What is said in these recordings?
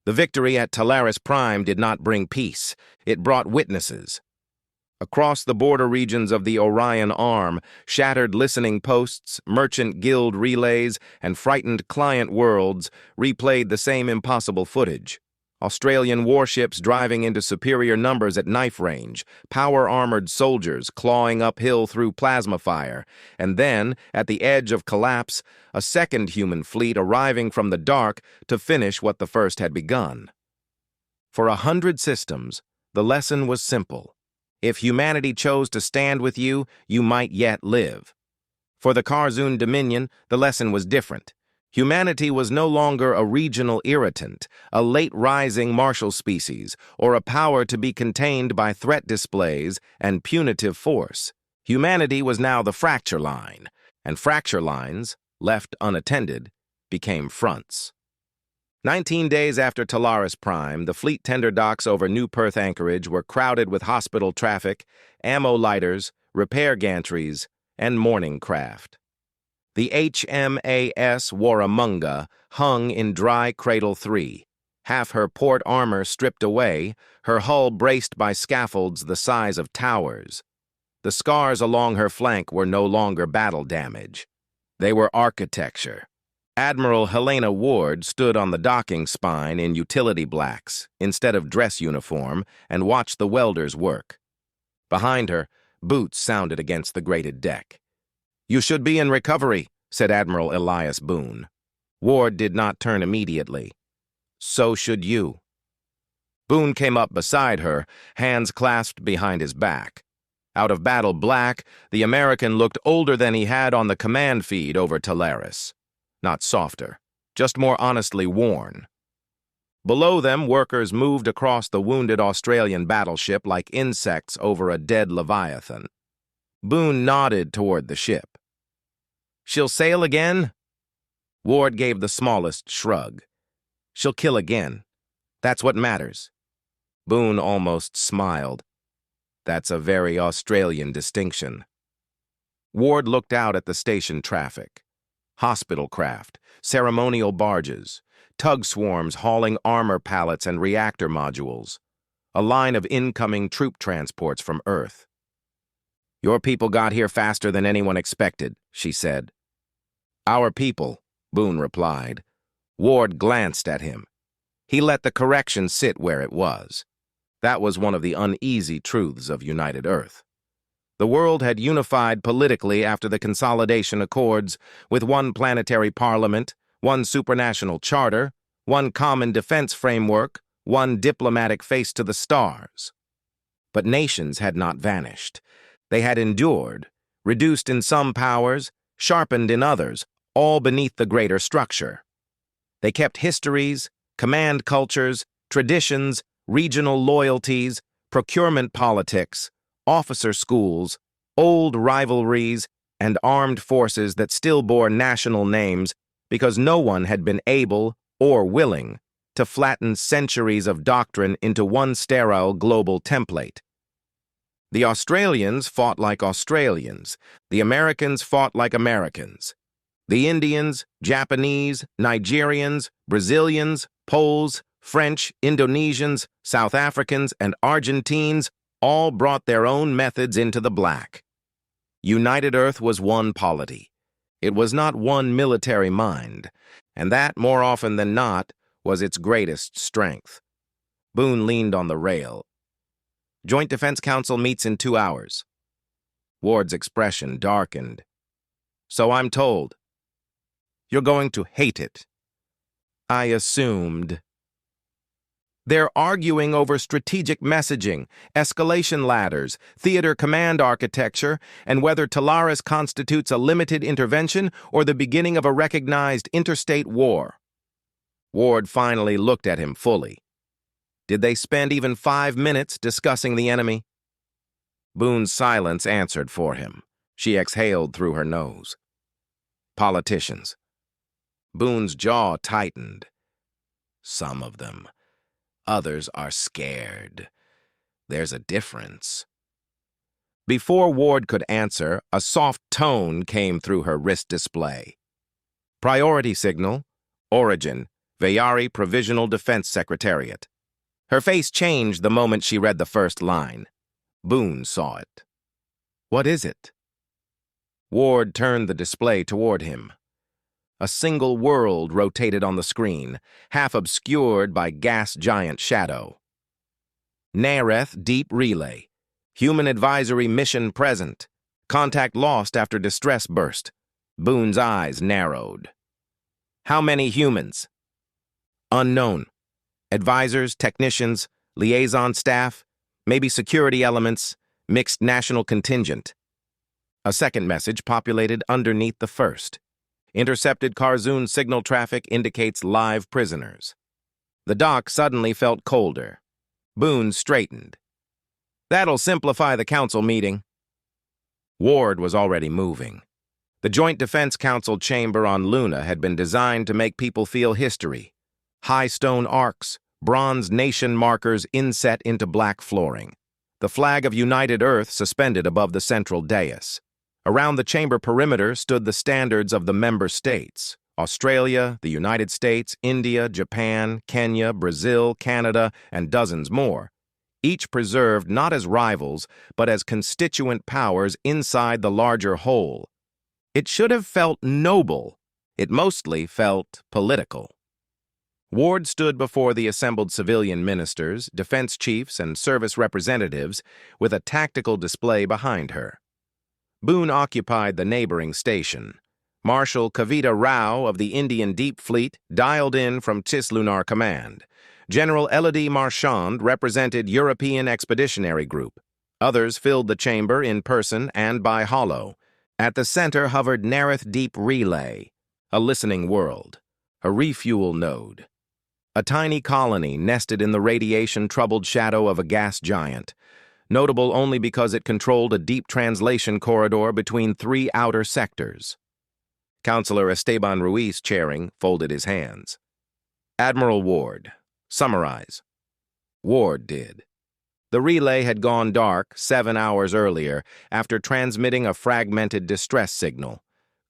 The victory at Talaris Prime did not bring peace. It brought witnesses. Across the border regions of the Orion Arm, shattered listening posts, merchant guild relays, and frightened client worlds replayed the same impossible footage. Australian warships driving into superior numbers at knife range, power-armored soldiers clawing uphill through plasma fire, and then, at the edge of collapse, a second human fleet arriving from the dark to finish what the first had begun. For 100 systems, the lesson was simple. If humanity chose to stand with you, you might yet live. For the Kharzun Dominion, the lesson was different. Humanity was no longer a regional irritant, a late-rising martial species, or a power to be contained by threat displays and punitive force. Humanity was now the fracture line, and fracture lines, left unattended, became fronts. 19 days after Talaris Prime, the fleet tender docks over New Perth anchorage were crowded with hospital traffic, ammo lighters, repair gantries, and mourning craft. The HMAS Warramunga hung in dry Cradle 3, half her port armor stripped away, her hull braced by scaffolds the size of towers. The scars along her flank were no longer battle damage. They were architecture. Admiral Helena Ward stood on the docking spine in utility blacks instead of dress uniform and watched the welders work. Behind her, boots sounded against the grated deck. "You should be in recovery," said Admiral Elias Boone. Ward did not turn immediately. "So should you." Boone came up beside her, hands clasped behind his back. Out of battle black, the American looked older than he had on the command feed over Talaris. Not softer, just more honestly worn. Below them, workers moved across the wounded Australian battleship like insects over a dead Leviathan. Boone nodded toward the ship. "She'll sail again?" Ward gave the smallest shrug. "She'll kill again. That's what matters." Boone almost smiled. "That's a very Australian distinction." Ward looked out at the station traffic. Hospital craft, ceremonial barges, tug swarms hauling armor pallets and reactor modules, a line of incoming troop transports from Earth. "Your people got here faster than anyone expected," she said. "Our people," Boone replied. Ward glanced at him. He let the correction sit where it was. That was one of the uneasy truths of United Earth. The world had unified politically after the Consolidation Accords, with one planetary parliament, one supranational charter, one common defense framework, one diplomatic face to the stars. But nations had not vanished. They had endured, reduced in some powers, sharpened in others, all beneath the greater structure. They kept histories, command cultures, traditions, regional loyalties, procurement politics, officer schools, old rivalries, and armed forces that still bore national names because no one had been able or willing to flatten centuries of doctrine into one sterile global template. The Australians fought like Australians. The Americans fought like Americans. The Indians, Japanese, Nigerians, Brazilians, Poles, French, Indonesians, South Africans, and Argentines all brought their own methods into the black. United Earth was one polity. It was not one military mind, and that, more often than not, was its greatest strength. Boone leaned on the rail. "Joint Defense Council meets in 2 hours. Ward's expression darkened. "So I'm told." "You're going to hate it." "I assumed." They're arguing over strategic messaging, escalation ladders, theater command architecture, and whether Talaris constitutes a limited intervention or the beginning of a recognized interstate war. Ward finally looked at him fully. Did they spend even 5 minutes discussing the enemy? Boone's silence answered for him. She exhaled through her nose. Politicians. Boone's jaw tightened. Some of them. Others are scared. There's a difference. Before Ward could answer, a soft tone came through her wrist display. Priority signal, origin, Vayari Provisional Defense Secretariat. Her face changed the moment she read the first line. Boone saw it. What is it? Ward turned the display toward him. A single world rotated on the screen, half obscured by gas giant shadow. Nareth Deep Relay. Human advisory mission present. Contact lost after distress burst. Boone's eyes narrowed. How many humans? Unknown. Advisors, technicians, liaison staff, maybe security elements, mixed national contingent. A second message populated underneath the first. Intercepted Kharzun signal traffic indicates live prisoners. The dock suddenly felt colder. Boone straightened. That'll simplify the council meeting. Ward was already moving. The Joint Defense Council chamber on Luna had been designed to make people feel history. High stone arcs, bronze nation markers inset into black flooring. The flag of United Earth suspended above the central dais. Around the chamber perimeter stood the standards of the member states: Australia, the United States, India, Japan, Kenya, Brazil, Canada, and dozens more, each preserved not as rivals, but as constituent powers inside the larger whole. It should have felt noble. It mostly felt political. Ward stood before the assembled civilian ministers, defense chiefs, and service representatives with a tactical display behind her. Boone occupied the neighboring station. Marshal Kavita Rao of the Indian Deep Fleet dialed in from TIS Lunar Command. General Elodie Marchand represented European Expeditionary Group. Others filled the chamber in person and by holo. At the center hovered Nareth Deep Relay, a listening world, a refuel node. A tiny colony nested in the radiation-troubled shadow of a gas giant, notable only because it controlled a deep translation corridor between three outer sectors. Counselor Esteban Ruiz, chairing, folded his hands. Admiral Ward, summarize. Ward did. The relay had gone dark 7 hours earlier after transmitting a fragmented distress signal.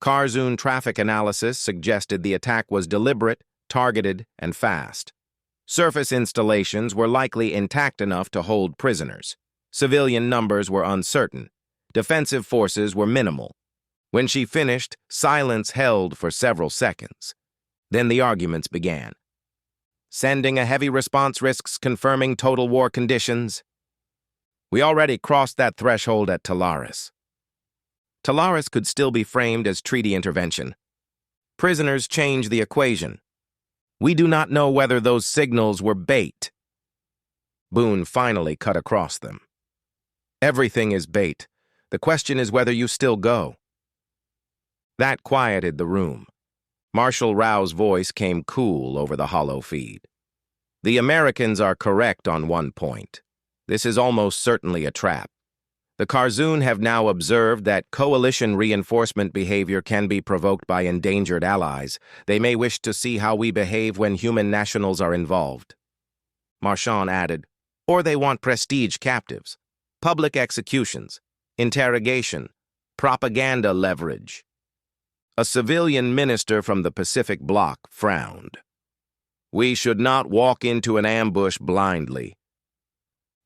Kharzun traffic analysis suggested the attack was deliberate, targeted, and fast. Surface installations were likely intact enough to hold prisoners. Civilian numbers were uncertain. Defensive forces were minimal. When she finished, silence held for several seconds. Then the arguments began. Sending a heavy response risks confirming total war conditions. We already crossed that threshold at Talaris. Talaris could still be framed as treaty intervention. Prisoners change the equation. We do not know whether those signals were bait. Boone finally cut across them. Everything is bait. The question is whether you still go. That quieted the room. Marshal Rao's voice came cool over the hollow feed. The Americans are correct on one point. This is almost certainly a trap. The Kharzun have now observed that coalition reinforcement behavior can be provoked by endangered allies. They may wish to see how we behave when human nationals are involved. Marchand added, or they want prestige captives, public executions, interrogation, propaganda leverage. A civilian minister from the Pacific Bloc frowned. We should not walk into an ambush blindly.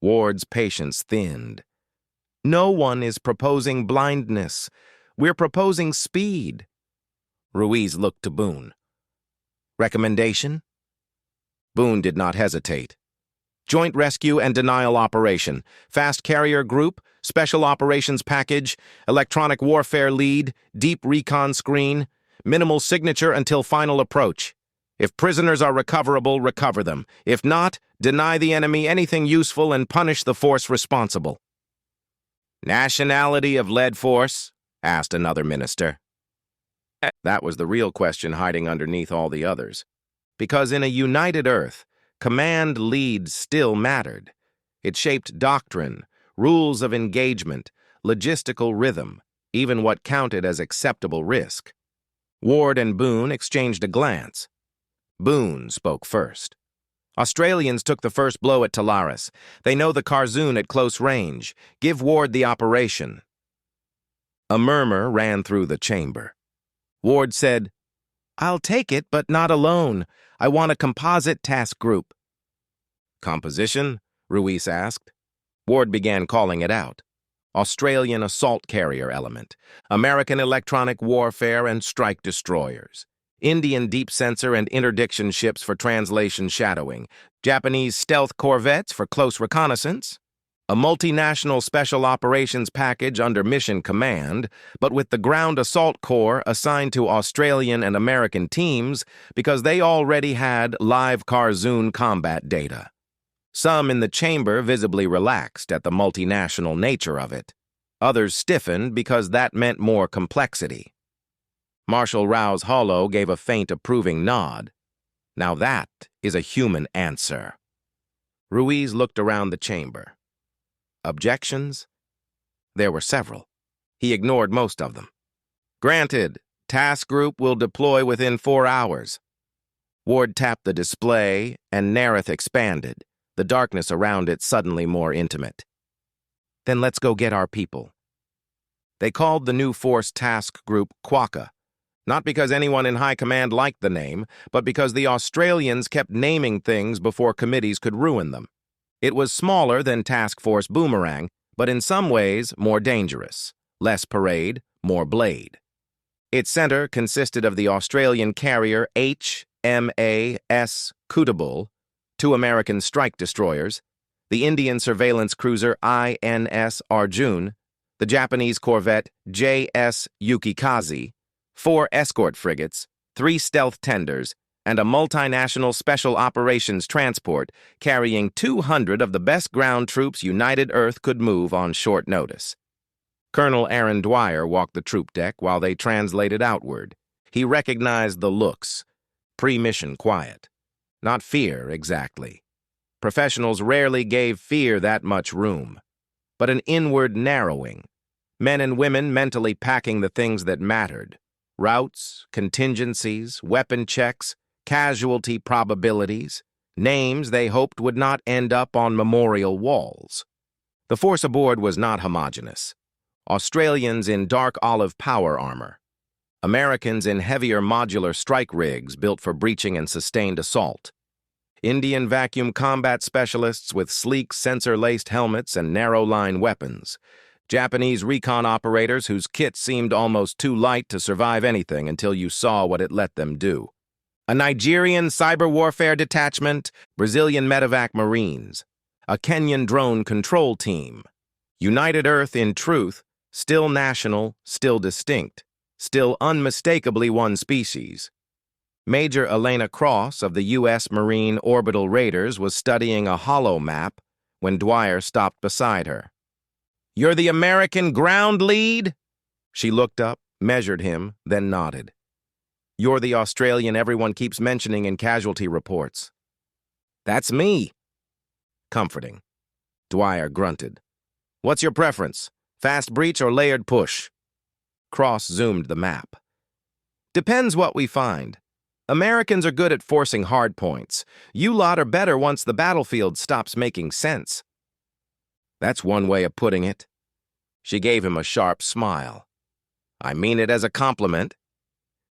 Ward's patience thinned. No one is proposing blindness. We're proposing speed. Ruiz looked to Boone. Recommendation? Boone did not hesitate. Joint rescue and denial operation, fast carrier group, special operations package, electronic warfare lead, deep recon screen, minimal signature until final approach. If prisoners are recoverable, recover them. If not, deny the enemy anything useful and punish the force responsible. Nationality of lead force? Asked another minister. That was the real question hiding underneath all the others. Because in a united Earth, command lead still mattered. It shaped doctrine, rules of engagement, logistical rhythm, even what counted as acceptable risk. Ward and Boone exchanged a glance. Boone spoke first. Australians took the first blow at Talaris. They know the Kharzun at close range. Give Ward the operation. A murmur ran through the chamber. Ward said, I'll take it, but not alone. I want a composite task group. Composition? Ruiz asked. Ward began calling it out. Australian assault carrier element, American electronic warfare and strike destroyers, Indian deep sensor and interdiction ships for translation shadowing, Japanese stealth corvettes for close reconnaissance, a multinational special operations package under mission command, but with the ground assault corps assigned to Australian and American teams because they already had live Kharzun combat data. Some in the chamber visibly relaxed at the multinational nature of it. Others stiffened because that meant more complexity. Marshal Rao's hollow gave a faint approving nod. Now that is a human answer. Ruiz looked around the chamber. Objections? There were several. He ignored most of them. Granted, task group will deploy within 4 hours. Ward tapped the display, and Nareth expanded, the darkness around it suddenly more intimate. Then let's go get our people. They called the new force task group Quaka, not because anyone in high command liked the name, but because the Australians kept naming things before committees could ruin them. It was smaller than Task Force Boomerang, but in some ways more dangerous. Less parade, more blade. Its center consisted of the Australian carrier HMAS Kutable, 2 American strike destroyers, the Indian surveillance cruiser INS Arjun, the Japanese corvette JS Yukikaze, 4 escort frigates, 3 stealth tenders, and a multinational special operations transport carrying 200 of the best ground troops United Earth could move on short notice. Colonel Aaron Dwyer walked the troop deck while they translated outward. He recognized the looks. Pre-mission quiet. Not fear, exactly. Professionals rarely gave fear that much room, but an inward narrowing. Men and women mentally packing the things that mattered. Routes, contingencies, weapon checks, casualty probabilities, names they hoped would not end up on memorial walls. The force aboard was not homogeneous. Australians in dark olive power armor. Americans in heavier modular strike rigs built for breaching and sustained assault. Indian vacuum combat specialists with sleek sensor-laced helmets and narrow-line weapons. Japanese recon operators whose kits seemed almost too light to survive anything until you saw what it let them do. A Nigerian cyber warfare detachment, Brazilian medevac Marines, a Kenyan drone control team. United Earth in truth, still national, still distinct, still unmistakably one species. Major Elena Cross of the U.S. Marine Orbital Raiders was studying a holo map when Dwyer stopped beside her. "You're the American ground lead?" She looked up, measured him, then nodded. "You're the Australian everyone keeps mentioning in casualty reports." "That's me." Comforting. Dwyer grunted. "What's your preference? Fast breach or layered push?" Cross zoomed the map. "Depends what we find. Americans are good at forcing hard points. You lot are better once the battlefield stops making sense." "That's one way of putting it." She gave him a sharp smile. "I mean it as a compliment."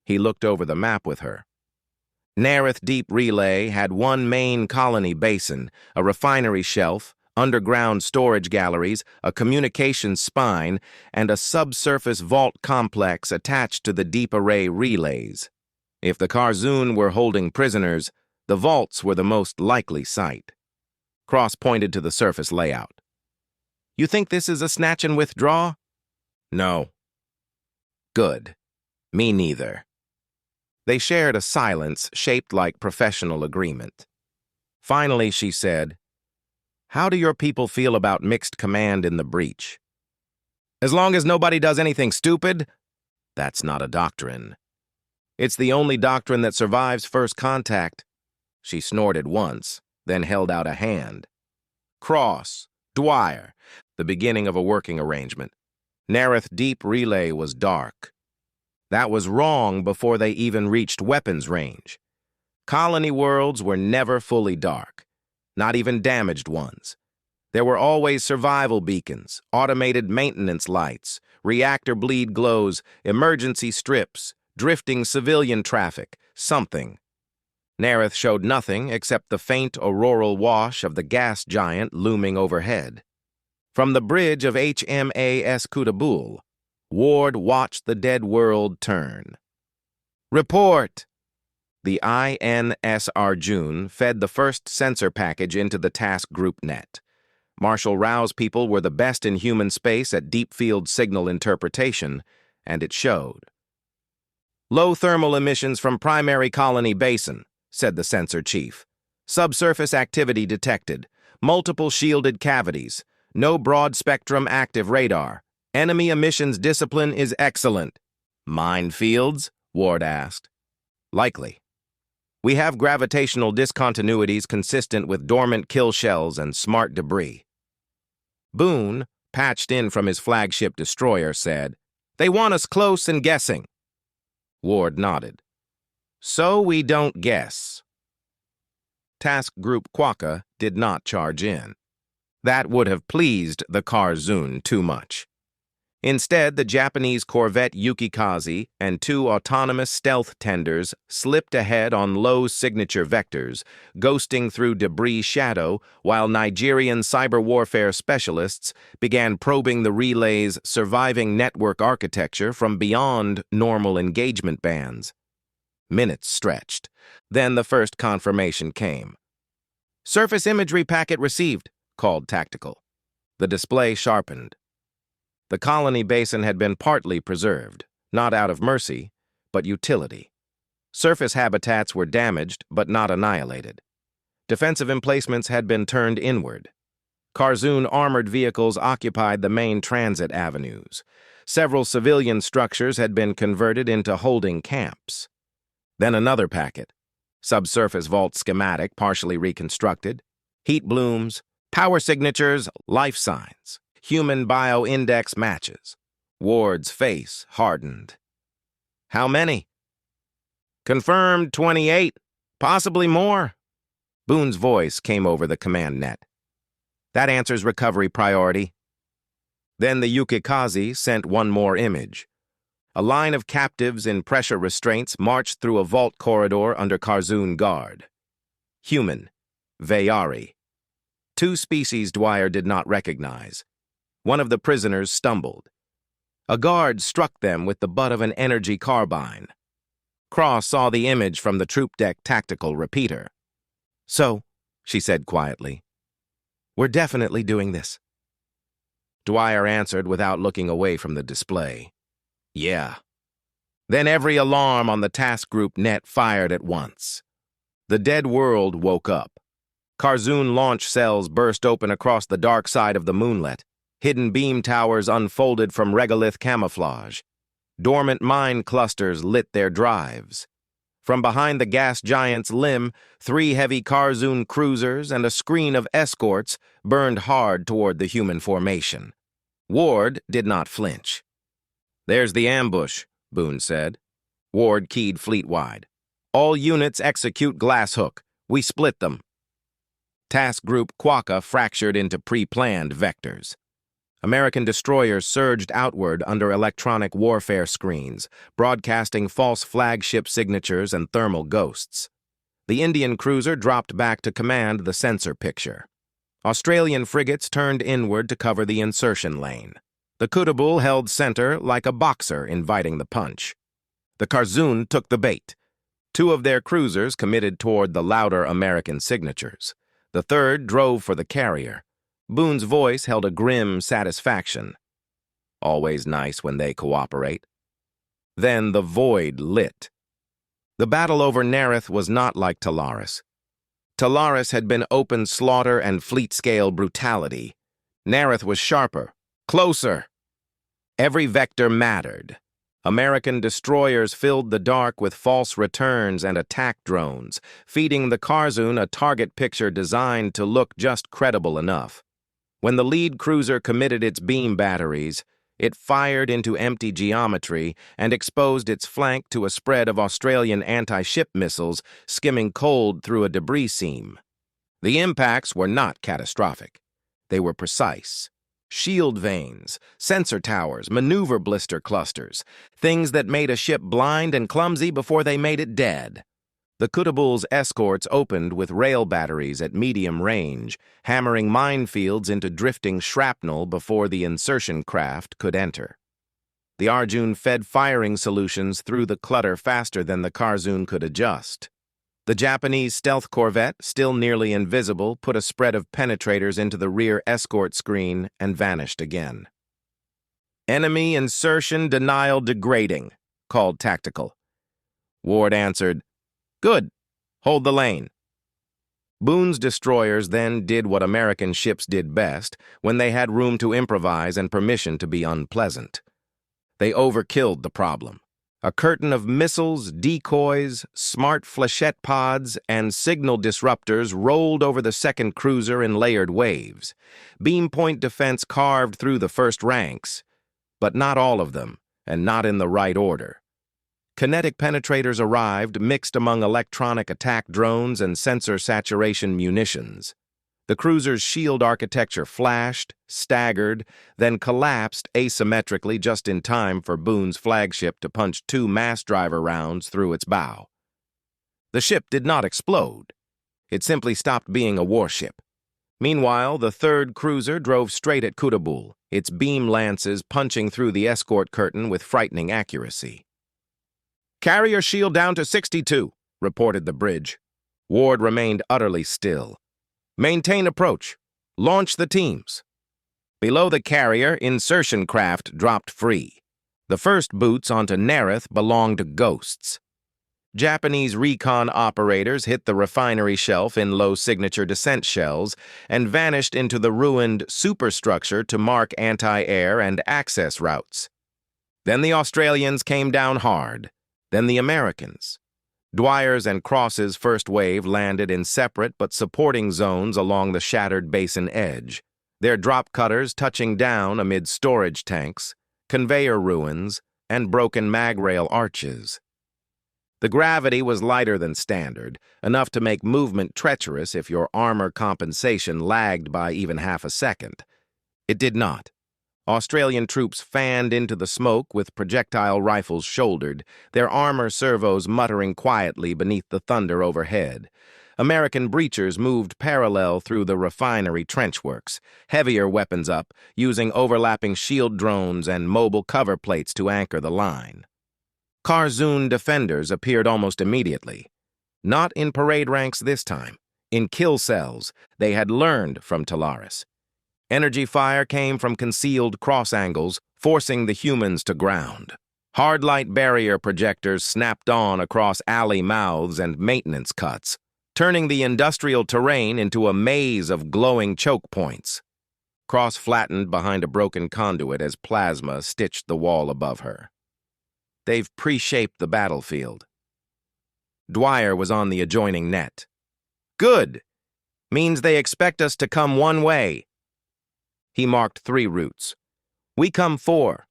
He looked over the map with her. Nareth Deep Relay had one main colony basin, a refinery shelf, underground storage galleries, a communications spine, and a subsurface vault complex attached to the deep array relays. If the Kharzun were holding prisoners, the vaults were the most likely site. Cross pointed to the surface layout. "You think this is a snatch and withdraw?" "No." "Good. Me neither." They shared a silence shaped like professional agreement. Finally, she said, "How do your people feel about mixed command in the breach?" "As long as nobody does anything stupid." "That's not a doctrine." "It's the only doctrine that survives first contact." She snorted once, then held out a hand. Cross, Dwyer, the beginning of a working arrangement. Nareth Deep Relay was dark. That was wrong before they even reached weapons range. Colony worlds were never fully dark, not even damaged ones. There were always survival beacons, automated maintenance lights, reactor bleed glows, emergency strips, drifting civilian traffic, something. Nareth showed nothing except the faint auroral wash of the gas giant looming overhead. From the bridge of HMAS Kutabul, Ward watched the dead world turn. "Report!" The INS Arjun fed the first sensor package into the task group net. Marshal Rao's people were the best in human space at deep field signal interpretation, and it showed. "Low thermal emissions from primary colony basin," said the sensor chief. "Subsurface activity detected. Multiple shielded cavities. No broad-spectrum active radar. Enemy emissions discipline is excellent." "Minefields?" Ward asked. "Likely. We have gravitational discontinuities consistent with dormant kill shells and smart debris." Boone, patched in from his flagship destroyer, said, "They want us close and guessing." Ward nodded. "So we don't guess." Task Group Quaka did not charge in. That would have pleased the Kharzun too much. Instead, the Japanese corvette Yukikaze and two autonomous stealth tenders slipped ahead on low signature vectors, ghosting through debris shadow, while Nigerian cyber warfare specialists began probing the relay's surviving network architecture from beyond normal engagement bands. Minutes stretched. Then the first confirmation came. "Surface imagery packet received," called Tactical. The display sharpened. The colony basin had been partly preserved, not out of mercy, but utility. Surface habitats were damaged, but not annihilated. Defensive emplacements had been turned inward. Kharzun armored vehicles occupied the main transit avenues. Several civilian structures had been converted into holding camps. Then another packet. Subsurface vault schematic partially reconstructed. Heat blooms, power signatures, life signs. Human bioindex matches. Ward's face hardened. "How many?" "Confirmed 28, possibly more." Boone's voice came over the command net. "That answers recovery priority." Then the Yukikaze sent one more image. A line of captives in pressure restraints marched through a vault corridor under Kharzun guard. Human, Vayari. Two species Dwyer did not recognize. One of the prisoners stumbled. A guard struck them with the butt of an energy carbine. Cross saw the image from the troop deck tactical repeater. "So," she said quietly, "we're definitely doing this." Dwyer answered without looking away from the display. "Yeah." Then every alarm on the task group net fired at once. The dead world woke up. Kharzun launch cells burst open across the dark side of the moonlet. Hidden beam towers unfolded from regolith camouflage. Dormant mine clusters lit their drives. From behind the gas giant's limb, 3 heavy Kharzun cruisers and a screen of escorts burned hard toward the human formation. Ward did not flinch. "There's the ambush," Boone said. Ward keyed fleet-wide. "All units execute glasshook. We split them." Task Group Quaka fractured into pre-planned vectors. American destroyers surged outward under electronic warfare screens, broadcasting false flagship signatures and thermal ghosts. The Indian cruiser dropped back to command the sensor picture. Australian frigates turned inward to cover the insertion lane. The Kutabul held center like a boxer inviting the punch. The Kharzun took the bait. 2 of their cruisers committed toward the louder American signatures. The third drove for the carrier. Boone's voice held a grim satisfaction. Always nice when they cooperate. Then the void lit. The battle over Narith was not like Talaris. Talaris had been open slaughter and fleet-scale brutality. Narith was sharper, closer. Every vector mattered. American destroyers filled the dark with false returns and attack drones, feeding the Kharzun a target picture designed to look just credible enough. When the lead cruiser committed its beam batteries, it fired into empty geometry and exposed its flank to a spread of Australian anti-ship missiles skimming cold through a debris seam. The impacts were not catastrophic. They were precise. Shield vanes, sensor towers, maneuver blister clusters, things that made a ship blind and clumsy before they made it dead. The Kutabul's escorts opened with rail batteries at medium range, hammering minefields into drifting shrapnel before the insertion craft could enter. The Arjun fed firing solutions through the clutter faster than the Kharzun could adjust. The Japanese stealth corvette, still nearly invisible, put a spread of penetrators into the rear escort screen and vanished again. "Enemy insertion denial degrading," called Tactical. Ward answered, "Good. Hold the lane." Boone's destroyers then did what American ships did best when they had room to improvise and permission to be unpleasant. They overkilled the problem. A curtain of missiles, decoys, smart flechette pods, and signal disruptors rolled over the second cruiser in layered waves. Beam point defense carved through the first ranks, but not all of them, and not in the right order. Kinetic penetrators arrived, mixed among electronic attack drones and sensor saturation munitions. The cruiser's shield architecture flashed, staggered, then collapsed asymmetrically just in time for Boone's flagship to punch 2 mass driver rounds through its bow. The ship did not explode. It simply stopped being a warship. Meanwhile, the third cruiser drove straight at Kutabul, its beam lances punching through the escort curtain with frightening accuracy. "Carrier shield down to 62, reported the bridge. Ward remained utterly still. "Maintain approach. Launch the teams." Below the carrier, insertion craft dropped free. The first boots onto Nareth belonged to Ghosts. Japanese recon operators hit the refinery shelf in low-signature descent shells and vanished into the ruined superstructure to mark anti-air and access routes. Then the Australians came down hard. Then the Americans. Dwyer's and Cross's first wave landed in separate but supporting zones along the shattered basin edge, their drop cutters touching down amid storage tanks, conveyor ruins, and broken magrail arches. The gravity was lighter than standard, enough to make movement treacherous if your armor compensation lagged by even half a second. It did not. Australian troops fanned into the smoke with projectile rifles shouldered, their armor servos muttering quietly beneath the thunder overhead. American breachers moved parallel through the refinery trenchworks, heavier weapons up, using overlapping shield drones and mobile cover plates to anchor the line. Kharzun defenders appeared almost immediately. Not in parade ranks this time. In kill cells, they had learned from Talaris. Energy fire came from concealed cross angles, forcing the humans to ground. Hard light barrier projectors snapped on across alley mouths and maintenance cuts, turning the industrial terrain into a maze of glowing choke points. Cross flattened behind a broken conduit as plasma stitched the wall above her. They've pre-shaped the battlefield. Dwyer was on the adjoining net. "Good! Means they expect us to come one way." He marked 3 routes. "We come 4.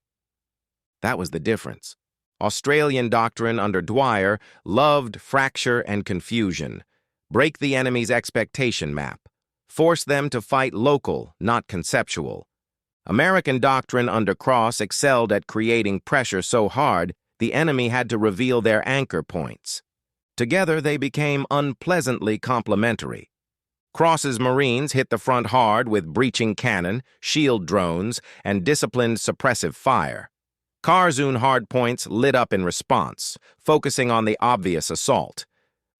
That was the difference. Australian doctrine under Dwyer loved fracture and confusion. Break the enemy's expectation map. Force them to fight local, not conceptual. American doctrine under Cross excelled at creating pressure so hard the enemy had to reveal their anchor points. Together they became unpleasantly complementary. Cross's Marines hit the front hard with breaching cannon, shield drones, and disciplined suppressive fire. Kharzun hardpoints lit up in response, focusing on the obvious assault.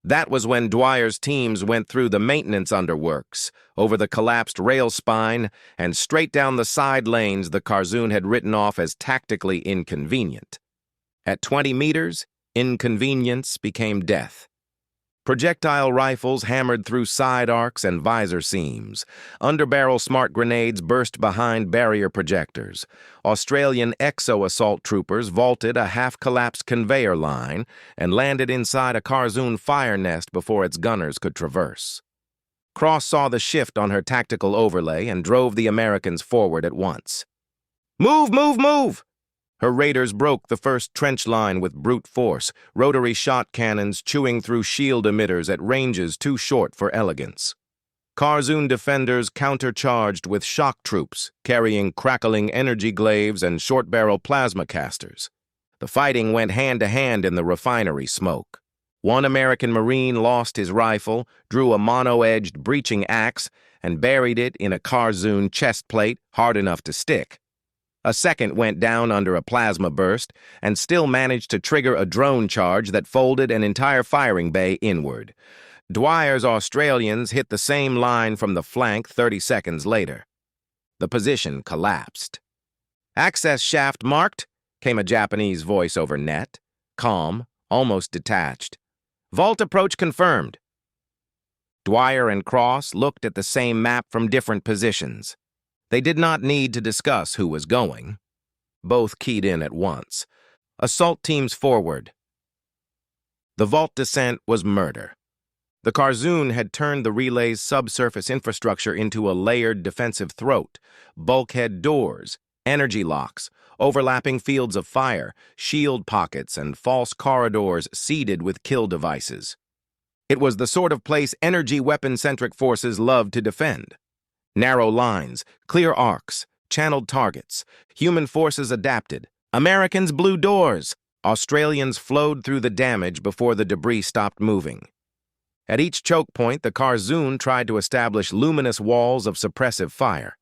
That was when Dwyer's teams went through the maintenance underworks, over the collapsed rail spine, and straight down the side lanes the Kharzun had written off as tactically inconvenient. At 20 meters, inconvenience became death. Projectile rifles hammered through side arcs and visor seams. Underbarrel smart grenades burst behind barrier projectors. Australian exo-assault troopers vaulted a half-collapsed conveyor line and landed inside a Kharzun fire nest before its gunners could traverse. Cross saw the shift on her tactical overlay and drove the Americans forward at once. "Move, move, move!" Her raiders broke the first trench line with brute force, rotary shot cannons chewing through shield emitters at ranges too short for elegance. Kharzun defenders countercharged with shock troops, carrying crackling energy glaives and short-barrel plasma casters. The fighting went hand-to-hand in the refinery smoke. One American Marine lost his rifle, drew a mono-edged breaching axe, and buried it in a Kharzun chest plate hard enough to stick. A second went down under a plasma burst and still managed to trigger a drone charge that folded an entire firing bay inward. Dwyer's Australians hit the same line from the flank 30 seconds later. The position collapsed. "Access shaft marked," came a Japanese voice over net, calm, almost detached. "Vault approach confirmed." Dwyer and Cross looked at the same map from different positions. They did not need to discuss who was going. Both keyed in at once. Assault teams forward. The vault descent was murder. The Kharzun had turned the relay's subsurface infrastructure into a layered defensive throat, bulkhead doors, energy locks, overlapping fields of fire, shield pockets, and false corridors seeded with kill devices. It was the sort of place energy weapon-centric forces loved to defend. Narrow lines, clear arcs, channeled targets. Human forces adapted. Americans blew doors. Australians flowed through the damage before the debris stopped moving. At each choke point, the Kharzun tried to establish luminous walls of suppressive fire.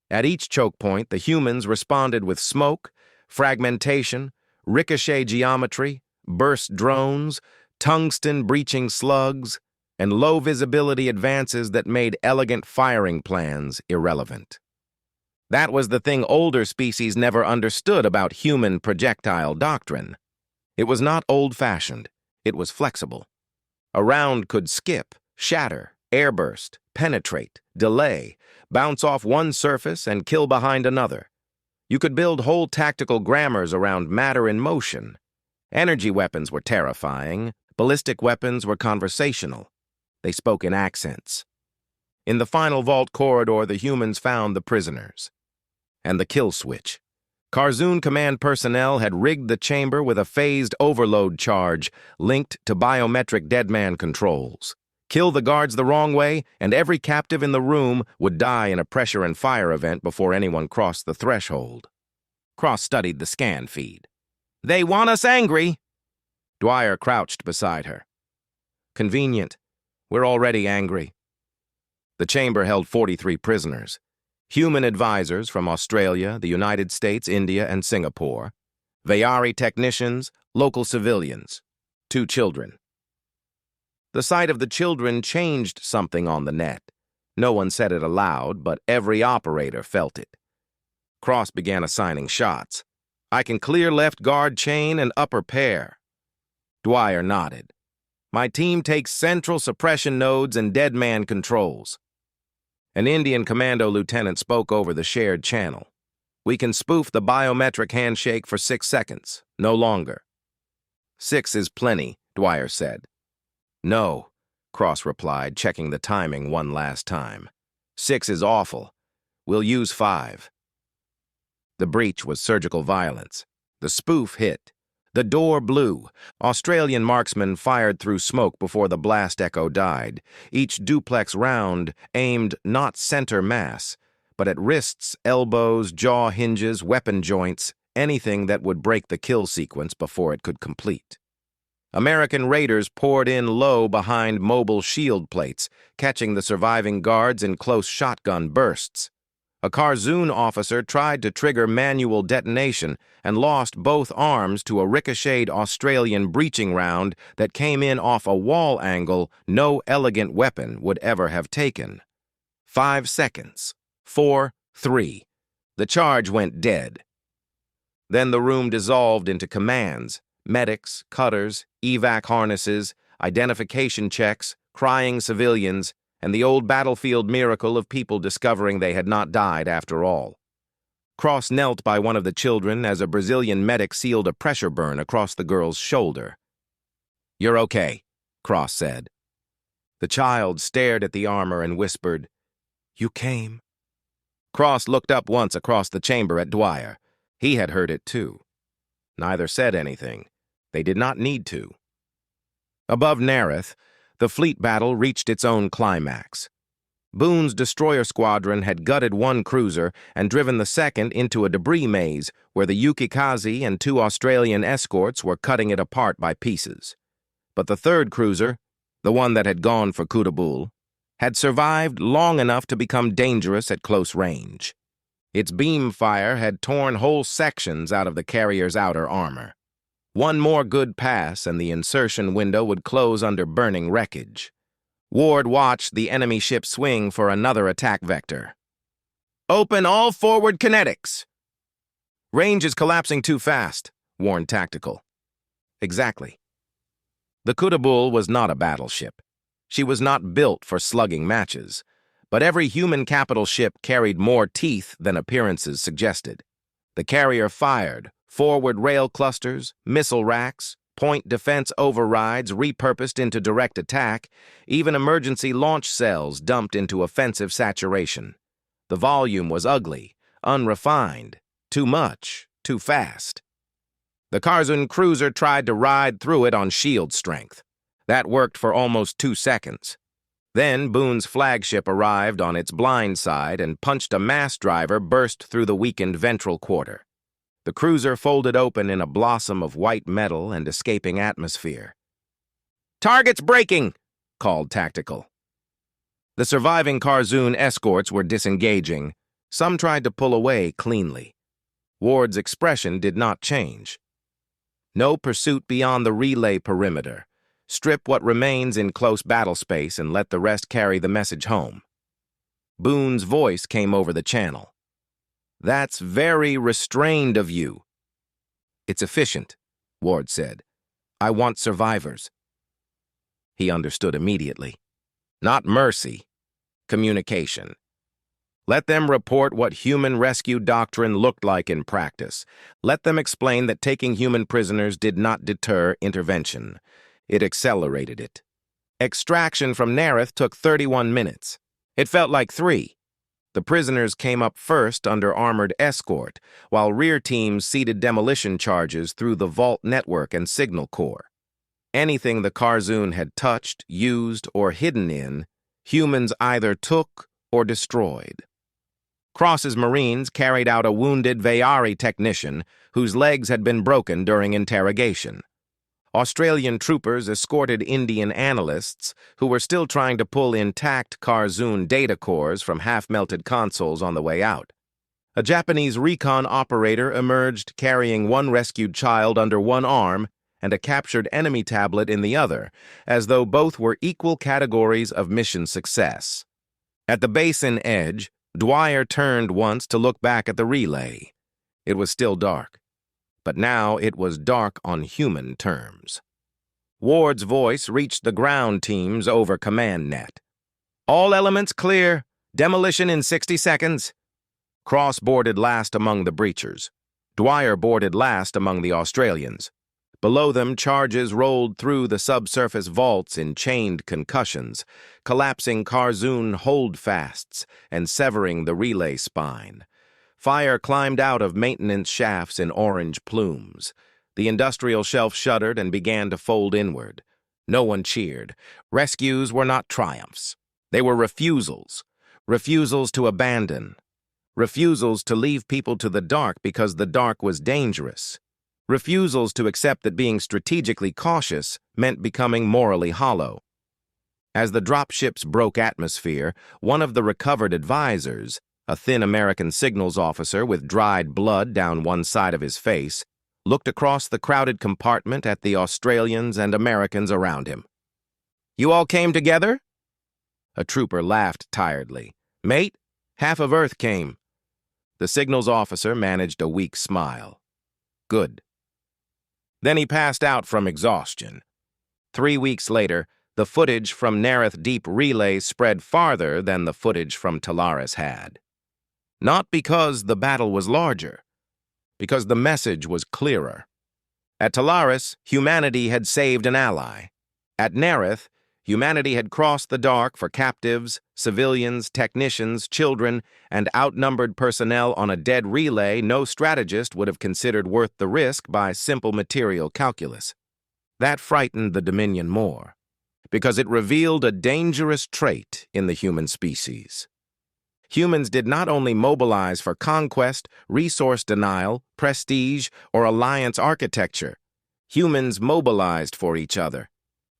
At each choke point, the humans responded with smoke, fragmentation, ricochet geometry, burst drones, tungsten breaching slugs, and low-visibility advances that made elegant firing plans irrelevant. That was the thing older species never understood about human projectile doctrine. It was not old-fashioned. It was flexible. A round could skip, shatter, airburst, penetrate, delay, bounce off one surface and kill behind another. You could build whole tactical grammars around matter in motion. Energy weapons were terrifying. Ballistic weapons were conversational. They spoke in accents. In the final vault corridor, the humans found the prisoners. And the kill switch. Kharzun command personnel had rigged the chamber with a phased overload charge linked to biometric deadman controls. Kill the guards the wrong way, and every captive in the room would die in a pressure and fire event before anyone crossed the threshold. Cross studied the scan feed. "They want us angry." Dwyer crouched beside her. "Convenient. We're already angry." The chamber held 43 prisoners. Human advisors from Australia, the United States, India, and Singapore. Vayari technicians, local civilians. 2 children. The sight of the children changed something on the net. No one said it aloud, but every operator felt it. Cross began assigning shots. "I can clear left guard chain and upper pair." Dwyer nodded. "My team takes central suppression nodes and dead man controls." An Indian commando lieutenant spoke over the shared channel. "We can spoof the biometric handshake for 6 seconds, no longer." "6 is plenty," Dwyer said. "No," Cross replied, checking the timing one last time. "6 is awful. We'll use 5. The breach was surgical violence. The spoof hit. The door blew. Australian marksmen fired through smoke before the blast echo died. Each duplex round aimed not center mass, but at wrists, elbows, jaw hinges, weapon joints, anything that would break the kill sequence before it could complete. American raiders poured in low behind mobile shield plates, catching the surviving guards in close shotgun bursts. A Kharzun officer tried to trigger manual detonation and lost both arms to a ricocheted Australian breaching round that came in off a wall angle no elegant weapon would ever have taken. 5 seconds. 4, 3. The charge went dead. Then the room dissolved into commands, medics, cutters, evac harnesses, identification checks, crying civilians, and the old battlefield miracle of people discovering they had not died after all. Cross knelt by one of the children as a Brazilian medic sealed a pressure burn across the girl's shoulder. "You're okay," Cross said. The child stared at the armor and whispered, "You came." Cross looked up once across the chamber at Dwyer. He had heard it too. Neither said anything. They did not need to. Above Nareth, the fleet battle reached its own climax. Boone's destroyer squadron had gutted one cruiser and driven the second into a debris maze where the Yukikaze and 2 Australian escorts were cutting it apart by pieces. But the third cruiser, the one that had gone for Kudabul, had survived long enough to become dangerous at close range. Its beam fire had torn whole sections out of the carrier's outer armor. One more good pass and the insertion window would close under burning wreckage. Ward watched the enemy ship swing for another attack vector. "Open all forward kinetics!" "Range is collapsing too fast," warned Tactical. Exactly. The Kudabul was not a battleship. She was not built for slugging matches, but every human capital ship carried more teeth than appearances suggested. The carrier fired forward rail clusters, missile racks, point defense overrides repurposed into direct attack, even emergency launch cells dumped into offensive saturation. The volume was ugly, unrefined, too much, too fast. The Kharzun cruiser tried to ride through it on shield strength. That worked for almost 2 seconds. Then Boone's flagship arrived on its blind side and punched a mass driver burst through the weakened ventral quarter. The cruiser folded open in a blossom of white metal and escaping atmosphere. "Target's breaking!" called Tactical. The surviving Kharzun escorts were disengaging. Some tried to pull away cleanly. Ward's expression did not change. No pursuit beyond the relay perimeter. Strip what remains in close battle space and let the rest carry the message home. Boone's voice came over the channel. "That's very restrained of you." "It's efficient," Ward said. "I want survivors." He understood immediately. Not mercy, communication. Let them report what human rescue doctrine looked like in practice. Let them explain that taking human prisoners did not deter intervention. It accelerated it. Extraction from Nareth took 31 minutes. It felt like 3. The prisoners came up first under armored escort, while rear teams seeded demolition charges through the vault network and signal core. Anything the Kharzun had touched, used, or hidden in, humans either took or destroyed. Cross's Marines carried out a wounded Vayari technician whose legs had been broken during interrogation. Australian troopers escorted Indian analysts who were still trying to pull intact Kharzun data cores from half-melted consoles on the way out. A Japanese recon operator emerged carrying one rescued child under one arm and a captured enemy tablet in the other, as though both were equal categories of mission success. At the basin edge, Dwyer turned once to look back at the relay. It was still dark. But now it was dark on human terms. Ward's voice reached the ground teams over command net. "All elements clear. Demolition in 60 seconds. Cross boarded last among the breachers. Dwyer boarded last among the Australians. Below them, charges rolled through the subsurface vaults in chained concussions, collapsing Kharzun holdfasts and severing the relay spine. Fire climbed out of maintenance shafts in orange plumes. The industrial shelf shuddered and began to fold inward. No one cheered. Rescues were not triumphs. They were refusals. Refusals to abandon. Refusals to leave people to the dark because the dark was dangerous. Refusals to accept that being strategically cautious meant becoming morally hollow. As the dropships broke atmosphere, one of the recovered advisors, a thin American signals officer with dried blood down one side of his face, looked across the crowded compartment at the Australians and Americans around him. "You all came together?" A trooper laughed tiredly. "Mate, half of Earth came." The signals officer managed a weak smile. "Good." Then he passed out from exhaustion. 3 weeks later, the footage from Nareth Deep Relay spread farther than the footage from Talaris had. Not because the battle was larger, because the message was clearer. At Talaris, humanity had saved an ally. At Nareth, humanity had crossed the dark for captives, civilians, technicians, children, and outnumbered personnel on a dead relay no strategist would have considered worth the risk by simple material calculus. That frightened the Dominion more, because it revealed a dangerous trait in the human species. Humans did not only mobilize for conquest, resource denial, prestige, or alliance architecture. Humans mobilized for each other.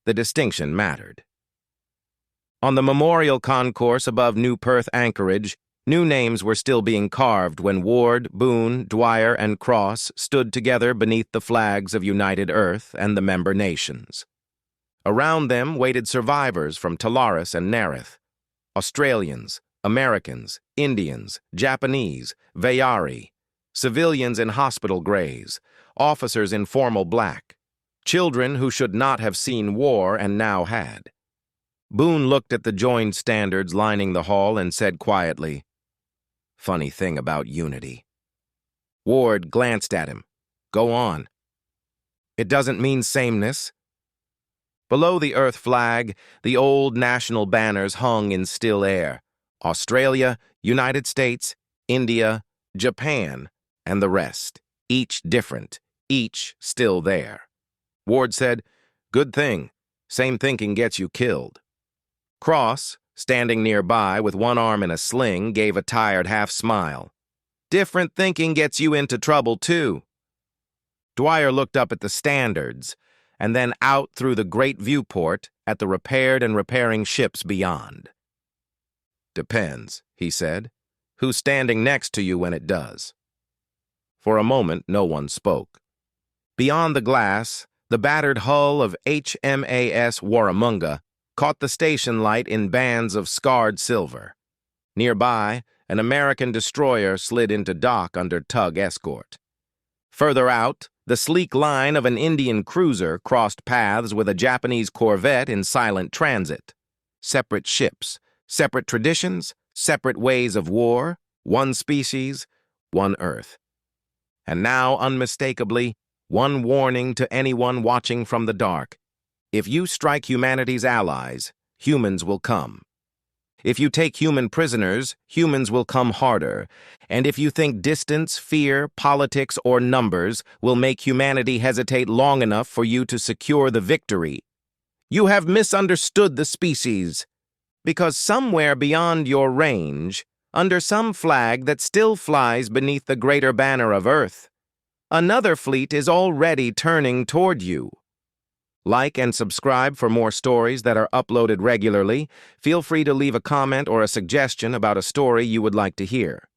the distinction mattered. On the memorial concourse above New Perth anchorage, new names were still being carved when Ward, Boone, Dwyer, and Cross stood together beneath the flags of United Earth and the member nations. Around them waited survivors from Talaris and Narith, Australians, Americans, Indians, Japanese, Vayari, civilians in hospital grays, officers in formal black, children who should not have seen war and now had. Boone looked at the joined standards lining the hall and said quietly, "Funny thing about unity." Ward glanced at him. "Go on." "It doesn't mean sameness." Below the Earth flag, the old national banners hung in still air. Australia, United States, India, Japan, and the rest, each different, each still there. Ward said, "Good thing. Same thinking gets you killed." Cross, standing nearby with one arm in a sling, gave a tired half-smile. "Different thinking gets you into trouble, too." Dwyer looked up at the standards, and then out through the great viewport at the repaired and repairing ships beyond. "Depends," he said. "Who's standing next to you when it does?" For a moment, no one spoke. Beyond the glass, the battered hull of HMAS Warramunga caught the station light in bands of scarred silver. Nearby, an American destroyer slid into dock under tug escort. Further out, the sleek line of an Indian cruiser crossed paths with a Japanese corvette in silent transit. Separate ships, separate traditions, separate ways of war, one species, one Earth. And now, unmistakably, one warning to anyone watching from the dark. If you strike humanity's allies, humans will come. If you take human prisoners, humans will come harder. And if you think distance, fear, politics, or numbers will make humanity hesitate long enough for you to secure the victory, you have misunderstood the species. Because somewhere beyond your range, under some flag that still flies beneath the greater banner of Earth, another fleet is already turning toward you. Like and subscribe for more stories that are uploaded regularly. Feel free to leave a comment or a suggestion about a story you would like to hear.